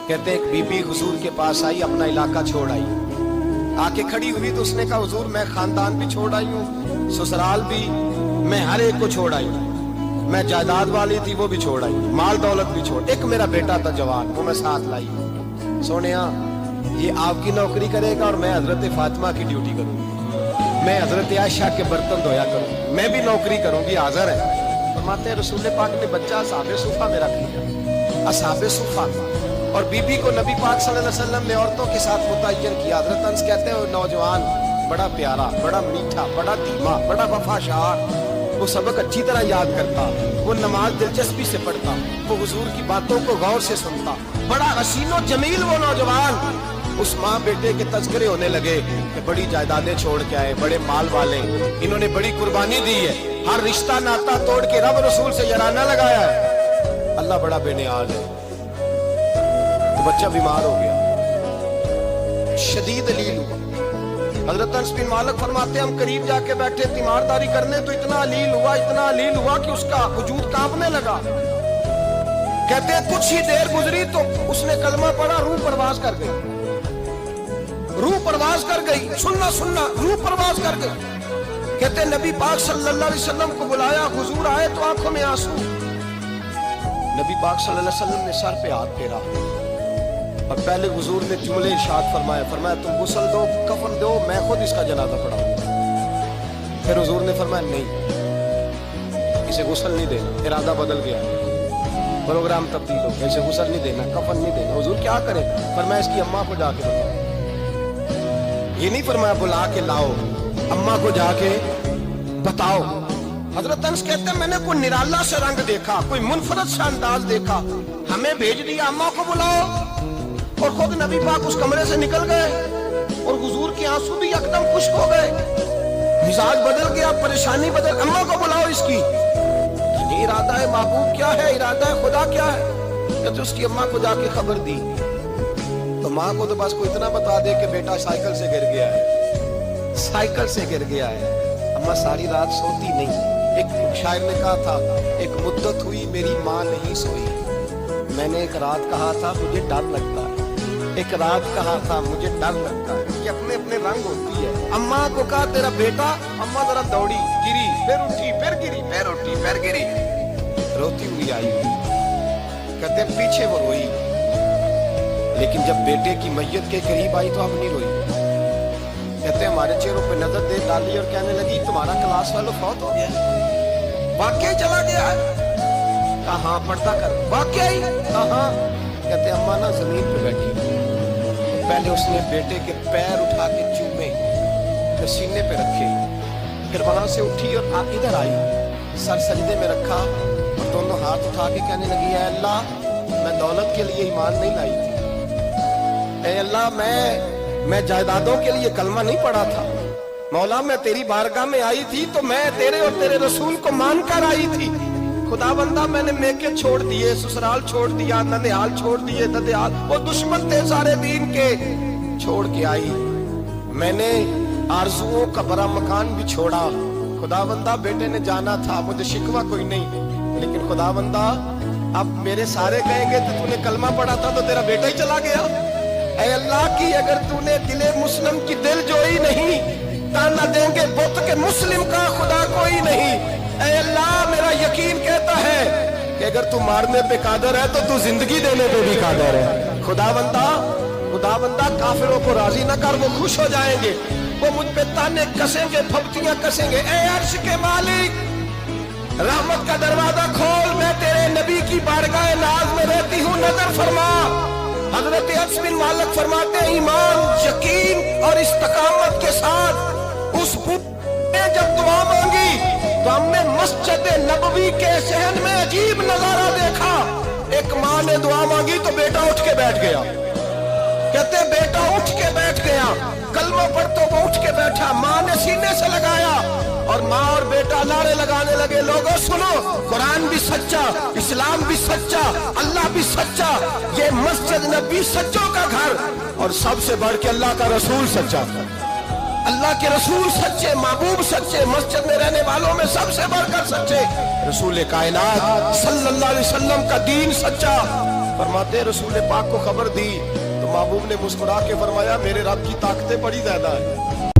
कहते एक बीबी हुजूर के पास आई, अपना इलाका छोड़ आई, आके खड़ी हुई तो उसने कहा हुजूर मैं खानदान भी छोड़ आई हूँ, ससुराल भी, मैं हर एक को छोड़ आई, मैं जायदाद वाली थी वो भी छोड़ आई, माल दौलत भी छोड़, एक मेरा बेटा था जवान वो मैं साथ लाई। सोनिया ये आपकी नौकरी करेगा और मैं हजरत फातिमा की ड्यूटी करूंगी, मैं हजरत आयशा के बर्तन धोया करूंगी, मैं भी नौकरी करूंगी। हाजिर है फरमाते हैं रसूल पाक ने बच्चा असहाबे सुफा में रख लिया, असहाबे सुफा, और बीबी को नबी पाक सल्लल्लाहु अलैहि वसल्लम ने औरतों के साथ मुतय्यन किया। हजरत अनस कहते हैं वो नौजवान बड़ा प्यारा, बड़ा मीठा, बड़ा धीमा, बड़ा वफाशार, वो सबक अच्छी तरह याद करता, वो नमाज दिलचस्पी से पढ़ता, वो हुजूर की बातों को गौर से सुनता, बड़ा हसीनो जमील वो नौजवान। उस माँ बेटे के तज़किरे होने लगे कि बड़ी जायदादें छोड़ के आए, बड़े माल वाले, इन्होंने बड़ी कुर्बानी दी है, हर रिश्ता नाता तोड़ के रब रसूल से याराना लगाया है, अल्लाह बड़ा बेनियाज है। तो बच्चा बीमार हो गया, शदीद अलील हुआ। हजरत अनस बिन मालिक फरमाते हम करीब जाके बैठे तीमारदारी करने तो इतना अलील हुआ कि उसका वजूद कांपने लगा। कहते कुछ ही देर गुजरी तो उसने कलमा पढ़ा, रूह परवाज कर गई, रूह परवाज कर गई, सुनना सुनना रूह परवाज कर गई। कहते नबी पाक सल्लल्लाहु अलैहि वसल्लम को बुलाया, हुजूर आए तो आंखों में आंसू। नबी पाक सल्लल्लाहु अलैहि वसल्लम ने सर पे हाथ फेरा और पहले हुजूर ने जुमले इरशाद फरमाया तुम गुस्ल दो, कफन दो, मैं खुद इसका जनाजा पढ़ाऊंगा। फिर हुजूर ने फरमाया नहीं, इसे गुस्ल नहीं देना, इरादा बदल गया, प्रोग्राम तब्दील हो गया, इसे गुस्ल नहीं देना, कफन नहीं देना। हुजूर क्या करें? फरमाया इसकी अम्मा को जाके बताओ, ये नहीं फरमाया बुला के लाओ, अम्मा को जाके बताओ। हजरत अनस कहते हैं मैंने कोई निराला सा रंग देखा, कोई मुनफरद सा अंदाज देखा, हमें भेज दिया अम्मा को बुलाओ, और खुद नबी पाक उस कमरे से निकल गए और हुजूर के आंसू भी एकदम खुश्क हो गए, मिजाज बदल गया, परेशानी बदल, अम्मा को बुलाओ इसकी। ये इरादा है महबूब क्या है, इरादा है खुदा क्या है? कहते उसकी अम्मा को जाके खबर दी तो माँ को तो बस को इतना बता दे कि बेटा साइकिल से गिर गया है, साइकिल से गिर गया है। अम्मा सारी रात सोती नहीं। एक शायर ने कहा था एक मुद्दत हुई मेरी माँ नहीं सोई, मैंने एक रात कहा था मुझे डर लगता है, एक रात कहा था मुझे डर लगता है, कि अपने अपने रंग होती है। अम्मा को कहा तेरा बेटा, अम्मा जरा दौड़ी, गिरी, फिर उठी, फिर गिरी, फिर उठी, फिर गिरी, रोती हुई आई। कहते पीछे वो रोई, लेकिन जब बेटे की मैयत के करीब आई तो अब नहीं रोई। कहते हमारे चेहरों पे नजर दे डाली और कहने लगी तुम्हारा क्लास वालों फौत हो गया, वाकई चला गया है। कहा पर्दा कर, वाकई कहा? कहते अम्मा ना जमीन पे बैठी, तो पहले उसने बेटे के पैर उठा के चूमे, फिर सीने पे रखे, फिर वहां से उठी और इधर आई, सर सजदे में रखा और दोनों हाथ उठा के कहने लगी ऐ अल्लाह मैं दौलत के लिए ईमान नहीं लाई थी, ऐ अल्लाह मैं जायदादों के लिए कलमा नहीं पढ़ा था, मौला मैं तेरी बारगाह में आई थी तो मैं तेरे और तेरे रसूल को मान कर आई थी। खुदा बंदा मैंने मेके छोड़ दिए, ससुराल छोड़ दिया, ननिहाल छोड़ दिए, ददियाल, वो दुश्मन थे सारे दीन के, छोड़ के आई। मैंने आरज़ुओं का बड़ा मकान भी छोड़ा। खुदा बंदा बेटे ने जाना था, मुझे शिकवा कोई नहीं, लेकिन खुदा बंदा अब मेरे सारे कहेंगे तो तूने कलमा पढ़ा था तो तेरा बेटा ही चला गया। ऐ अल्लाह की अगर तूने दिले मुस्लिम की दिल जोई नहीं, ताना देंगे बुत के मुस्लिम का खुदा कोई नहीं। ऐ अल्लाह मेरा यकीन कहता है कि अगर तू मारने पे कादर है तो तू जिंदगी देने पे भी कादर है। खुदा बंदा काफिरों को राजी न कर, वो खुश हो जाएंगे, वो मुझ पे ताने कसेंगे, फब्तियां कसेंगे। ऐ अर्श के मालिक रहमत का दरवाजा खोल, मैं तेरे नबी की बारगाह नाज में रहती हूँ, नजर फरमा। हजरत अनस बिन मालिक फरमाते हैं ईमान, यकीन और इस्तकामत के साथ उस ने जब दुआ मांगी तो हमने मस्जिद नबवी के सहन में अजीब नजारा देखा। एक माँ ने दुआ मांगी तो बेटा उठ के बैठ गया। कहते बेटा उठ के बैठ गया, कलमा पढ़ तो वो उठ के बैठा, माँ ने सीने से लगाया और माँ और बेटा नारे लगाने लगे लोगों सुनो, कुरान भी सच्चा, इस्लाम भी सच्चा, अल्लाह भी सच्चा, ये मस्जिद नबी सच्चों का घर, और सबसे बढ़ के अल्लाह का रसूल सच्चा, अल्लाह के रसूल सच्चे, महबूब सच्चे, मस्जिद में रहने वालों में सबसे बढ़कर सच्चे रसूल कायनात सल्लल्लाहु अलैहि वसल्लम का दीन सच्चा। फरमाते हैं रसूल पाक को खबर दी तो महबूब ने मुस्कुरा के फरमाया मेरे रब की ताकतें बड़ी ज्यादा है।